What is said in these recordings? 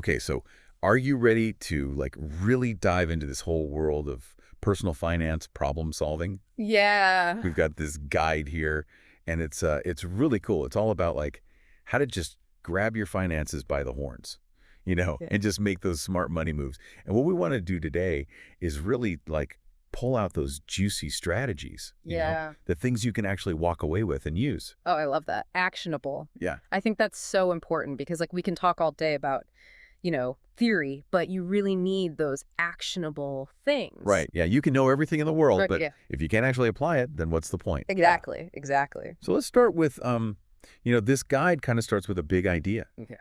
Okay, so are you ready to like really dive into this whole world of personal finance problem solving? Yeah. We've got this guide here, and it's really cool. It's all about like how to just grab your finances by the horns, Yeah. and just make those smart money moves. And what we want to do today is really like pull out those juicy strategies, Yeah. the things you can actually walk away with and use. Oh, I love that. Actionable. Yeah. I think that's so important because like we can talk all day about, theory, but you really need those actionable things. Right. Yeah, you can know everything in the world, Right, but yeah. if you can't actually apply it, then what's the point? Exactly. Exactly. So let's start with this guide kind of starts with a big idea. Yeah.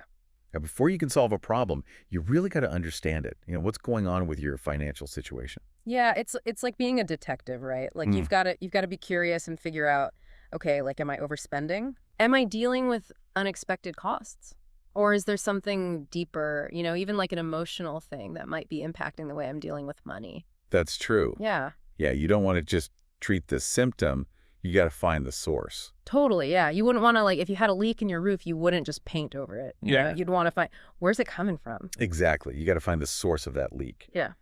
Now, before you can solve a problem, you really got to understand it. What's going on with your financial situation. Yeah, it's like being a detective, right? Like Mm. you've got to be curious and figure out, okay, like am I overspending? Am I dealing with unexpected costs? Or is there something deeper, even like an emotional thing that might be impacting the way I'm dealing with money? That's true. Yeah. Yeah, you don't want to just treat the symptom. You got to find the source. Totally, yeah. You wouldn't want to, like, if you had a leak in your roof, you wouldn't just paint over it. Yeah. You'd want to find, where's it coming from? Exactly. You got to find the source of that leak. Yeah.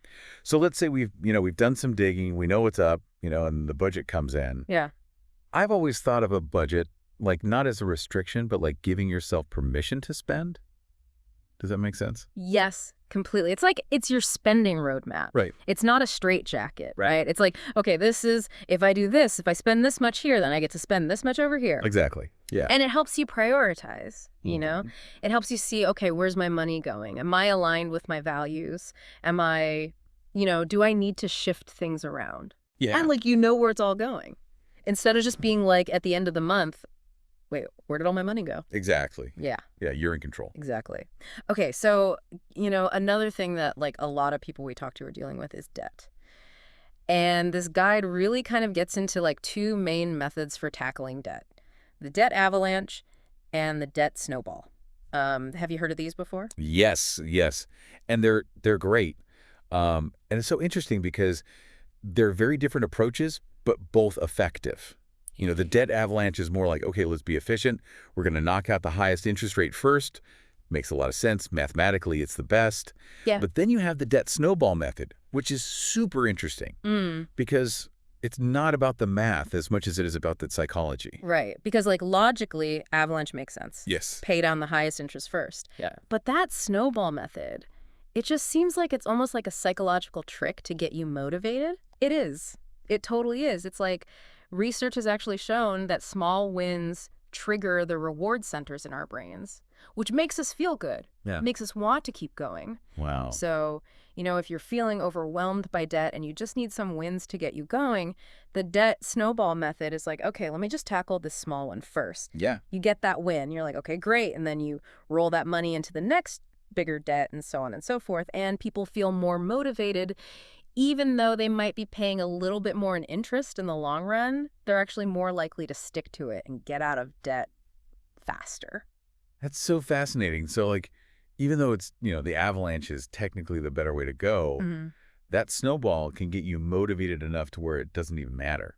So let's say we've done some digging. We know what's up, and the budget comes in. Yeah. I've always thought of a budget like not as a restriction, but like giving yourself permission to spend. Does that make sense? Yes, completely. It's like it's your spending roadmap. Right. It's not a straitjacket, Right. right? It's like, okay, this is, if I do this, if I spend this much here, then I get to spend this much over here. Exactly. Yeah. And it helps you prioritize, Mhm. It helps you see, okay, where's my money going? Am I aligned with my values? Am I, do I need to shift things around? Yeah. And like, where it's all going. Instead of just being like at the end of the month, wait, where did all my money go? Exactly. Yeah, Yeah, you're in control. exactly. Okay, so, another thing that like a lot of people we talk to are dealing with is debt. And this guide really kind of gets into like two main methods for tackling debt. The debt avalanche and the debt snowball. Have you heard of these before? Yes, yes. And they're great. And it's so interesting because they're very different approaches, but both effective. The debt avalanche is more like, okay, let's be efficient. We're going to knock out the highest interest rate first. Makes a lot of sense. Mathematically, it's the best. Yeah. But then you have the debt snowball method, which is super interesting because it's not about the math as much as it is about the psychology. Right, because like logically, avalanche makes sense. Yes. Pay down the highest interest first. Yeah. But that snowball method, it just seems like it's almost like a psychological trick to get you motivated. It is. It totally is. It's like research has actually shown that small wins trigger the reward centers in our brains, which makes us feel good. Yeah. Makes us want to keep going. Wow. So, if you're feeling overwhelmed by debt and you just need some wins to get you going, the debt snowball method is like, okay, let me just tackle this small one first. Yeah. You get that win. You're like, okay, great. And then you roll that money into the next bigger debt and so on and so forth. And people feel more motivated. Even though they might be paying a little bit more in interest in the long run, they're actually more likely to stick to it and get out of debt faster. That's so fascinating. So like, even though it's, the avalanche is technically the better way to go, that snowball can get you motivated enough to where it doesn't even matter,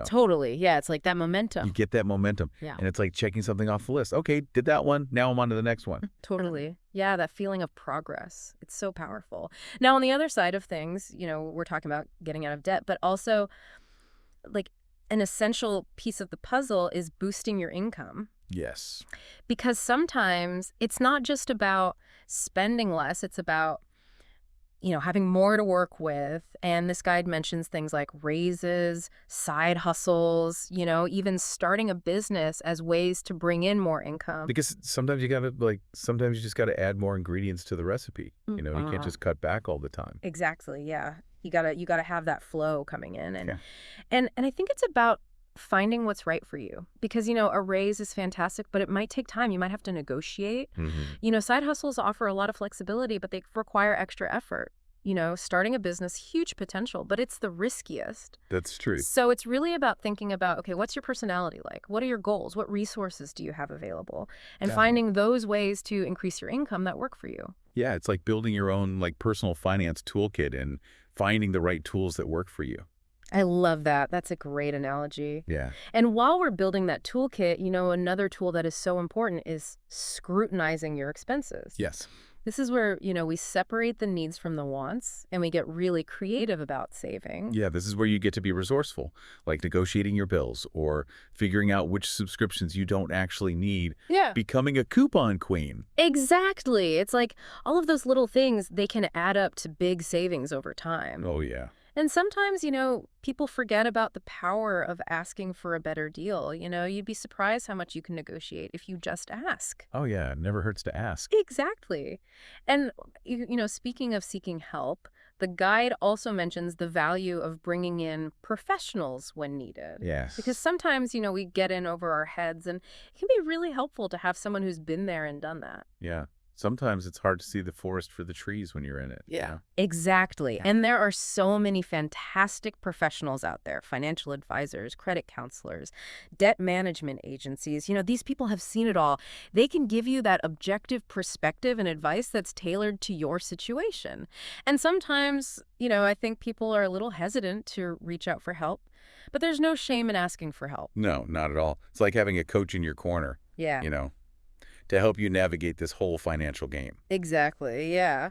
Totally. Yeah, it's like that momentum. You get that momentum. Yeah. And it's like checking something off the list. Okay, did that one. Now I'm on to the next one. Totally. Yeah, that feeling of progress. It's so powerful. Now, on the other side of things, we're talking about getting out of debt, but also like an essential piece of the puzzle is boosting your income. Yes. Because sometimes it's not just about spending less, it's about having more to work with. And this guide mentions things like raises, side hustles, even starting a business as ways to bring in more income. Because sometimes you just got to add more ingredients to the recipe. You can't just cut back all the time. Exactly. Yeah. You gotta have that flow coming in. And, Yeah. and I think it's about finding what's right for you because, a raise is fantastic, but it might take time. You might have to negotiate. Side hustles offer a lot of flexibility, but they require extra effort. Starting a business, huge potential, but it's the riskiest. That's true. So it's really about thinking about, okay, what's your personality like? What are your goals? What resources do you have available? And finding those ways to increase your income that work for you. Yeah, it's like building your own like personal finance toolkit and finding the right tools that work for you. I love that. That's a great analogy. Yeah. And while we're building that toolkit, another tool that is so important is scrutinizing your expenses. Yes. This is where, we separate the needs from the wants and we get really creative about saving. Yeah, this is where you get to be resourceful, like negotiating your bills or figuring out which subscriptions you don't actually need, Yeah. becoming a coupon queen. Exactly. It's like all of those little things, they can add up to big savings over time. Oh, yeah. And sometimes, people forget about the power of asking for a better deal. You'd be surprised how much you can negotiate if you just ask. Oh, yeah. It never hurts to ask. Exactly. And, speaking of seeking help, the guide also mentions the value of bringing in professionals when needed. Yes. Because sometimes, we get in over our heads, and it can be really helpful to have someone who's been there and done that. Yeah. Sometimes it's hard to see the forest for the trees when you're in it. Yeah. Exactly. And there are so many fantastic professionals out there, financial advisors, credit counselors, debt management agencies. These people have seen it all. They can give you that objective perspective and advice that's tailored to your situation. And sometimes, I think people are a little hesitant to reach out for help, but there's no shame in asking for help. No, not at all. It's like having a coach in your corner, Yeah. To help you navigate this whole financial game. Exactly, yeah.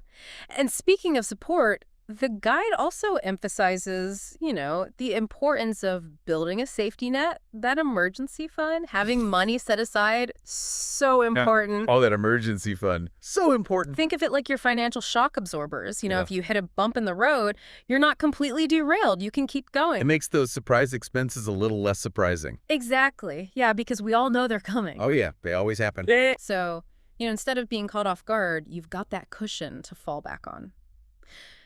And speaking of support, the guide also emphasizes, the importance of building a safety net, that emergency fund, having money set aside, so important. Oh, that emergency fund. So important. Think of it like your financial shock absorbers. Yeah. If you hit a bump in the road, you're not completely derailed. You can keep going. It makes those surprise expenses a little less surprising. Exactly. Yeah, because we all know they're coming. Oh, yeah. They always happen. So, instead of being caught off guard, you've got that cushion to fall back on.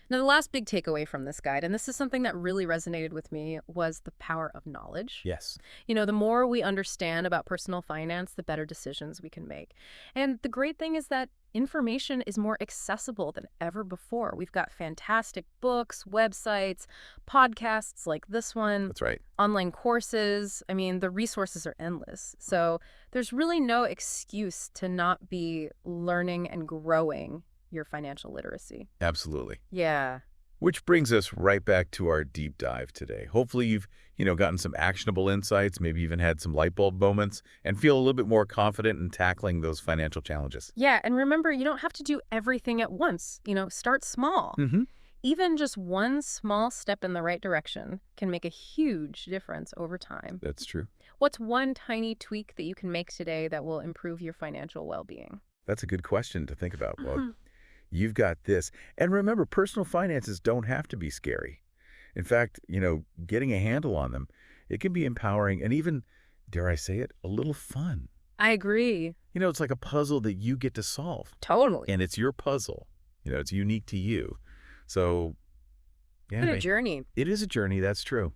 Now, the last big takeaway from this guide, and this is something that really resonated with me, was the power of knowledge. Yes. The more we understand about personal finance, the better decisions we can make. And the great thing is that information is more accessible than ever before. We've got fantastic books, websites, podcasts like this one. That's right. Online courses. The resources are endless. So there's really no excuse to not be learning and growing your financial literacy. Absolutely. Yeah. Which brings us right back to our deep dive today. Hopefully you've, gotten some actionable insights, maybe even had some light bulb moments, and feel a little bit more confident in tackling those financial challenges. Yeah, and remember, you don't have to do everything at once. Start small. Mm-hmm. Even just one small step in the right direction can make a huge difference over time. That's true. What's one tiny tweak that you can make today that will improve your financial well-being? That's a good question to think about. Well, you've got this. And remember, personal finances don't have to be scary. In fact, getting a handle on them, it can be empowering and even, dare I say it, a little fun. I agree. It's like a puzzle that you get to solve. Totally. And it's your puzzle. It's unique to you. So, yeah. What a journey. It is a journey, that's true.